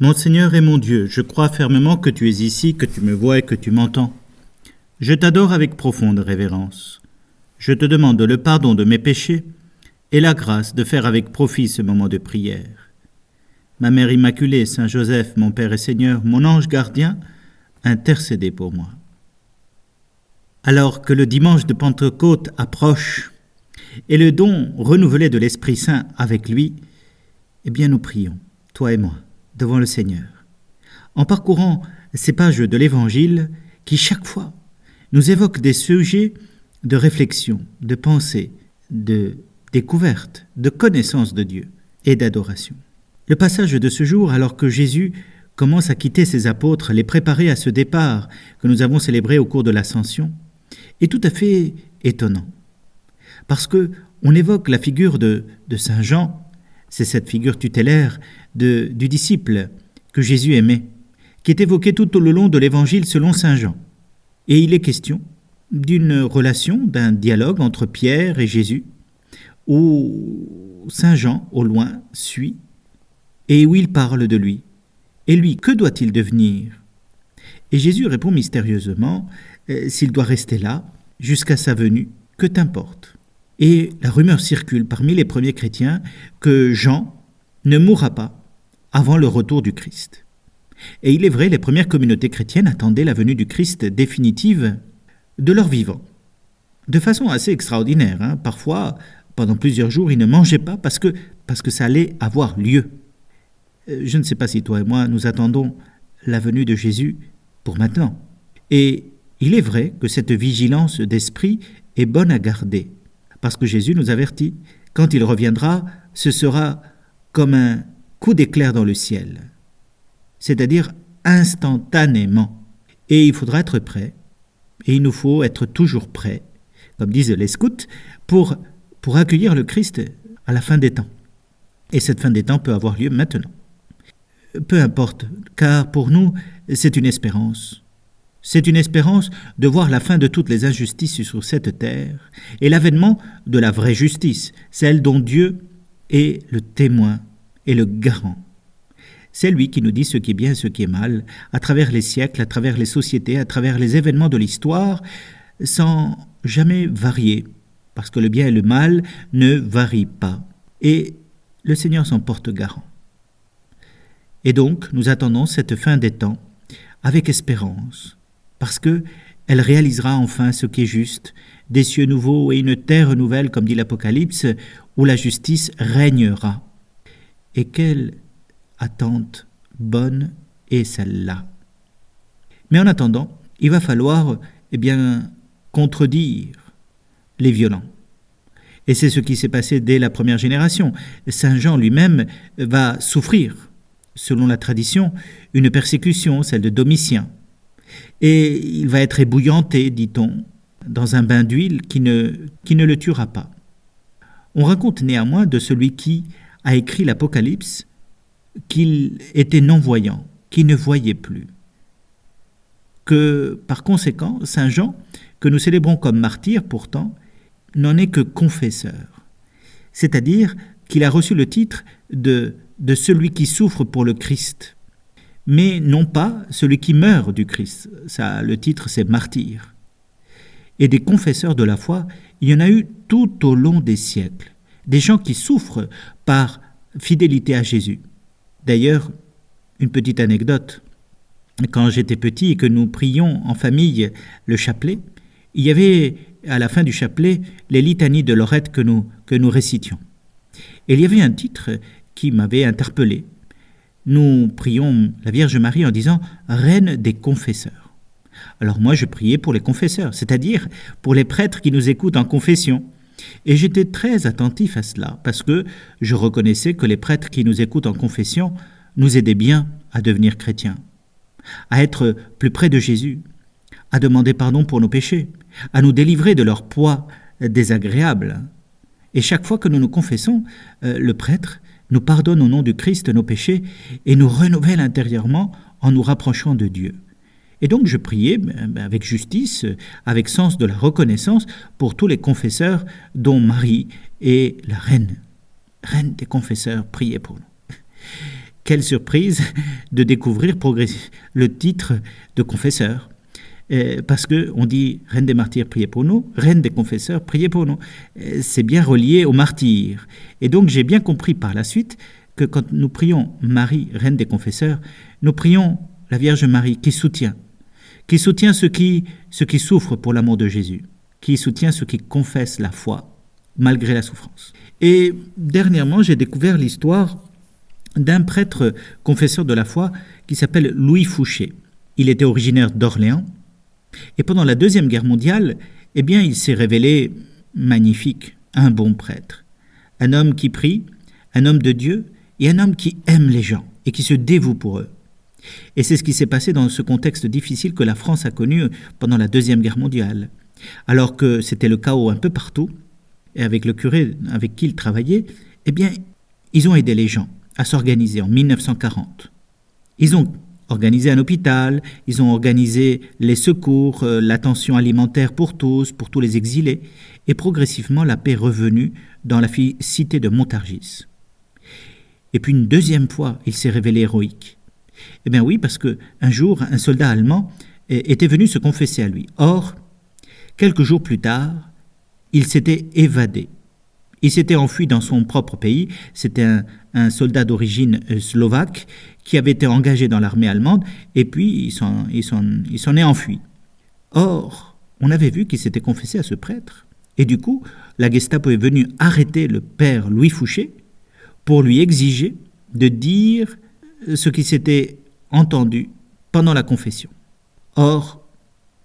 Mon Seigneur et mon Dieu, je crois fermement que tu es ici, que tu me vois et que tu m'entends. Je t'adore avec profonde révérence. Je te demande le pardon de mes péchés et la grâce de faire avec profit ce moment de prière. Ma Mère Immaculée, Saint Joseph, mon Père et Seigneur, mon ange gardien, intercédez pour moi. Alors que le dimanche de Pentecôte approche et le don renouvelé de l'Esprit Saint avec lui, eh bien nous prions, toi et moi, devant le Seigneur, en parcourant ces pages de l'Évangile qui chaque fois nous évoquent des sujets de réflexion, de pensée, de découverte, de connaissance de Dieu et d'adoration. Le passage de ce jour, alors que Jésus commence à quitter ses apôtres, les préparer à ce départ que nous avons célébré au cours de l'Ascension, est tout à fait étonnant. Parce que on évoque la figure de Saint Jean, c'est cette figure tutélaire du disciple que Jésus aimait, qui est évoquée tout au long de l'Évangile selon Saint Jean. Et il est question d'une relation, d'un dialogue entre Pierre et Jésus, où Saint Jean, au loin, suit, et où il parle de lui. Et lui, que doit-il devenir ? Et Jésus répond mystérieusement, s'il doit rester là, jusqu'à sa venue, que t'importe ? Et la rumeur circule parmi les premiers chrétiens que Jean ne mourra pas avant le retour du Christ. Et il est vrai, les premières communautés chrétiennes attendaient la venue du Christ définitive de leur vivant. De façon assez extraordinaire, Parfois, pendant plusieurs jours, ils ne mangeaient pas parce que ça allait avoir lieu. Je ne sais pas si toi et moi, nous attendons la venue de Jésus pour maintenant. Et il est vrai que cette vigilance d'esprit est bonne à garder. Parce que Jésus nous avertit, quand il reviendra, ce sera comme un coup d'éclair dans le ciel, c'est-à-dire instantanément. Et il faudra être prêt, et il nous faut être toujours prêts, comme disent les scouts, pour accueillir le Christ à la fin des temps. Et cette fin des temps peut avoir lieu maintenant. Peu importe, car pour nous, c'est une espérance. C'est une espérance de voir la fin de toutes les injustices sur cette terre et l'avènement de la vraie justice, celle dont Dieu est le témoin et le garant. C'est lui qui nous dit ce qui est bien et ce qui est mal, à travers les siècles, à travers les sociétés, à travers les événements de l'histoire, sans jamais varier, parce que le bien et le mal ne varient pas. Et le Seigneur s'en porte garant. Et donc, nous attendons cette fin des temps avec espérance, parce qu'elle réalisera enfin ce qui est juste, des cieux nouveaux et une terre nouvelle, comme dit l'Apocalypse, où la justice régnera. Et quelle attente bonne est celle-là. Mais en attendant, il va falloir, contredire les violents. Et c'est ce qui s'est passé dès la première génération. Saint Jean lui-même va souffrir, selon la tradition, une persécution, celle de Domitien. Et il va être ébouillanté, dit-on, dans un bain d'huile qui ne le tuera pas. On raconte néanmoins de celui qui a écrit l'Apocalypse qu'il était non-voyant, qu'il ne voyait plus. Que, par conséquent, Saint Jean, que nous célébrons comme martyr pourtant, n'en est que confesseur. C'est-à-dire qu'il a reçu le titre de celui qui souffre pour le Christ, mais non pas celui qui meurt du Christ. Ça, le titre, c'est martyr. Et des confesseurs de la foi, il y en a eu tout au long des siècles. Des gens qui souffrent par fidélité à Jésus. D'ailleurs, une petite anecdote. Quand j'étais petit et que nous prions en famille le chapelet, il y avait à la fin du chapelet les litanies de Lorette que nous récitions. Et il y avait un titre qui m'avait interpellé. Nous prions la Vierge Marie en disant « Reine des confesseurs ». Alors moi, je priais pour les confesseurs, c'est-à-dire pour les prêtres qui nous écoutent en confession. Et j'étais très attentif à cela, parce que je reconnaissais que les prêtres qui nous écoutent en confession nous aidaient bien à devenir chrétiens, à être plus près de Jésus, à demander pardon pour nos péchés, à nous délivrer de leur poids désagréable. Et chaque fois que nous nous confessons, le prêtre nous pardonne au nom du Christ nos péchés et nous renouvelle intérieurement en nous rapprochant de Dieu. Et donc je priais avec justice, avec sens de la reconnaissance pour tous les confesseurs dont Marie est la reine des confesseurs, priez pour nous. quelle surprise de découvrir le titre de confesseur. Parce qu'on dit Reine des martyrs, priez pour nous, Reine des confesseurs, priez pour nous. C'est bien relié aux martyrs. Et donc j'ai bien compris par la suite que quand nous prions Marie, Reine des confesseurs, nous prions la Vierge Marie qui soutient ceux qui souffrent pour l'amour de Jésus, qui soutient ceux qui confessent la foi malgré la souffrance. Et dernièrement, j'ai découvert l'histoire d'un prêtre confesseur de la foi qui s'appelle Louis Fouché. Il était originaire d'Orléans. Et pendant la Deuxième Guerre mondiale, il s'est révélé magnifique, un bon prêtre. Un homme qui prie, un homme de Dieu et un homme qui aime les gens et qui se dévoue pour eux. Et c'est ce qui s'est passé dans ce contexte difficile que la France a connu pendant la Deuxième Guerre mondiale. Alors que c'était le chaos un peu partout, et avec le curé avec qui il travaillait, ils ont aidé les gens à s'organiser en 1940. Ils ont organisé un hôpital, ils ont organisé les secours, l'attention alimentaire pour tous les exilés, et progressivement la paix est revenue dans la cité de Montargis. Et puis une deuxième fois, il s'est révélé héroïque. Oui, parce qu'un jour, un soldat allemand était venu se confesser à lui. Or, quelques jours plus tard, il s'était évadé. Il s'était enfui dans son propre pays. C'était un soldat d'origine slovaque qui avait été engagé dans l'armée allemande et puis il s'en est enfui. Or, on avait vu qu'il s'était confessé à ce prêtre. Et du coup, la Gestapo est venue arrêter le père Louis Fouché pour lui exiger de dire ce qui s'était entendu pendant la confession. Or,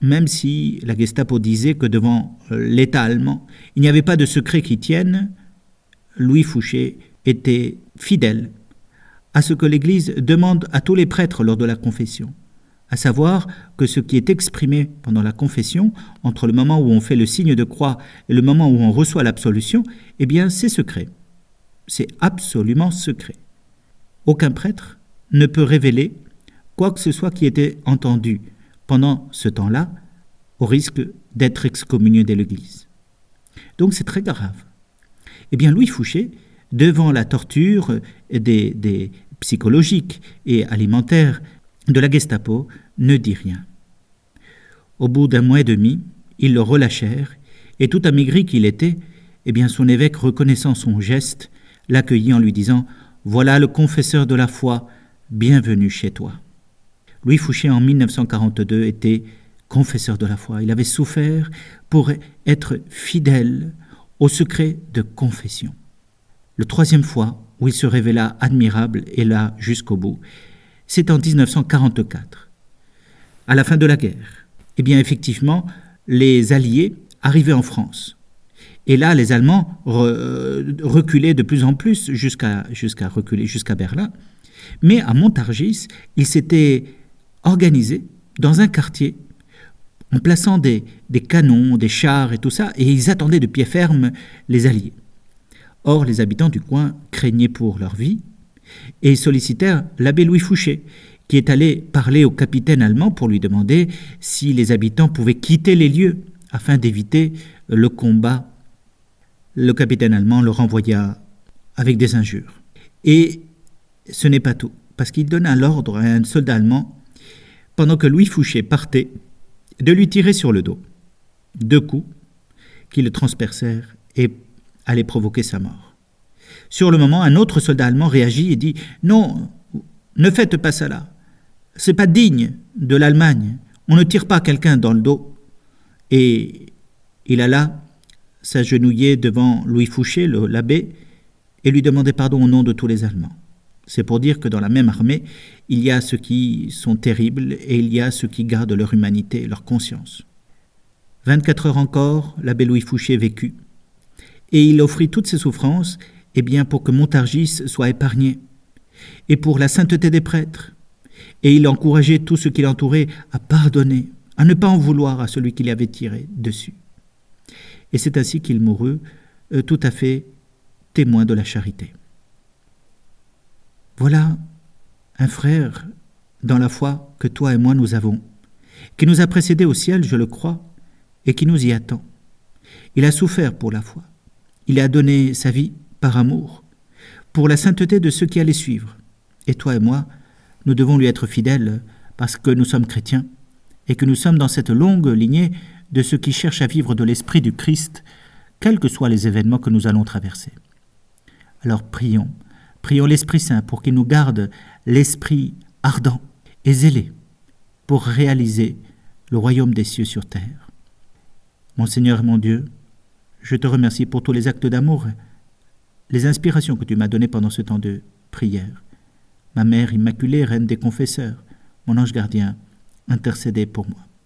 même si la Gestapo disait que devant l'État allemand, il n'y avait pas de secret qui tienne, Louis Fouché était fidèle à ce que l'Église demande à tous les prêtres lors de la confession, à savoir que ce qui est exprimé pendant la confession, entre le moment où on fait le signe de croix et le moment où on reçoit l'absolution, c'est secret. C'est absolument secret. Aucun prêtre ne peut révéler quoi que ce soit qui était entendu pendant ce temps-là, au risque d'être excommunié de l'Église. Donc c'est très grave. Louis Fouché, devant la torture des psychologiques et alimentaires de la Gestapo, ne dit rien. Au bout d'un mois et demi, ils le relâchèrent, et tout amaigri qu'il était, son évêque, reconnaissant son geste, l'accueillit en lui disant « Voilà le confesseur de la foi, bienvenue chez toi ». Louis Fouché, en 1942, était confesseur de la foi. Il avait souffert pour être fidèle au secret de confession. Le troisième fois où il se révéla admirable et là jusqu'au bout, c'est en 1944, à la fin de la guerre. Effectivement, les Alliés arrivaient en France. Et là, les Allemands reculaient de plus en plus jusqu'à Berlin. Mais à Montargis, ils s'étaient organisés dans un quartier en plaçant des canons, des chars et tout ça, et ils attendaient de pied ferme les Alliés. Or, les habitants du coin craignaient pour leur vie et sollicitèrent l'abbé Louis Fouché, qui est allé parler au capitaine allemand pour lui demander si les habitants pouvaient quitter les lieux afin d'éviter le combat. Le capitaine allemand le renvoya avec des injures. Et ce n'est pas tout, parce qu'il donna l'ordre à un soldat allemand, pendant que Louis Fouché partait, de lui tirer sur le dos. 2 coups qui le transpercèrent et allaient provoquer sa mort. Sur le moment, un autre soldat allemand réagit et dit « Non, ne faites pas ça là. C'est pas digne de l'Allemagne. On ne tire pas quelqu'un dans le dos. » Et il alla s'agenouiller devant Louis Fouché, l'abbé, et lui demander pardon au nom de tous les Allemands. C'est pour dire que dans la même armée, il y a ceux qui sont terribles et il y a ceux qui gardent leur humanité, leur conscience. 24 heures encore, l'abbé Louis Fouché vécut. Et il offrit toutes ses souffrances pour que Montargis soit épargné, et pour la sainteté des prêtres. Et il encourageait tous ceux qui l'entouraient à pardonner, à ne pas en vouloir à celui qui l'avait tiré dessus. Et c'est ainsi qu'il mourut, tout à fait témoin de la charité. Voilà un frère dans la foi que toi et moi nous avons, qui nous a précédés au ciel, je le crois, et qui nous y attend. Il a souffert pour la foi. Il a donné sa vie par amour, pour la sainteté de ceux qui allaient suivre. Et toi et moi, nous devons lui être fidèles parce que nous sommes chrétiens et que nous sommes dans cette longue lignée de ceux qui cherchent à vivre de l'esprit du Christ, quels que soient les événements que nous allons traverser. Alors prions l'Esprit Saint pour qu'il nous garde l'esprit ardent et zélé pour réaliser le royaume des cieux sur terre. Mon Seigneur et mon Dieu, je te remercie pour tous les actes d'amour, les inspirations que tu m'as données pendant ce temps de prière. Ma Mère Immaculée, Reine des Confesseurs, mon ange gardien, intercédez pour moi.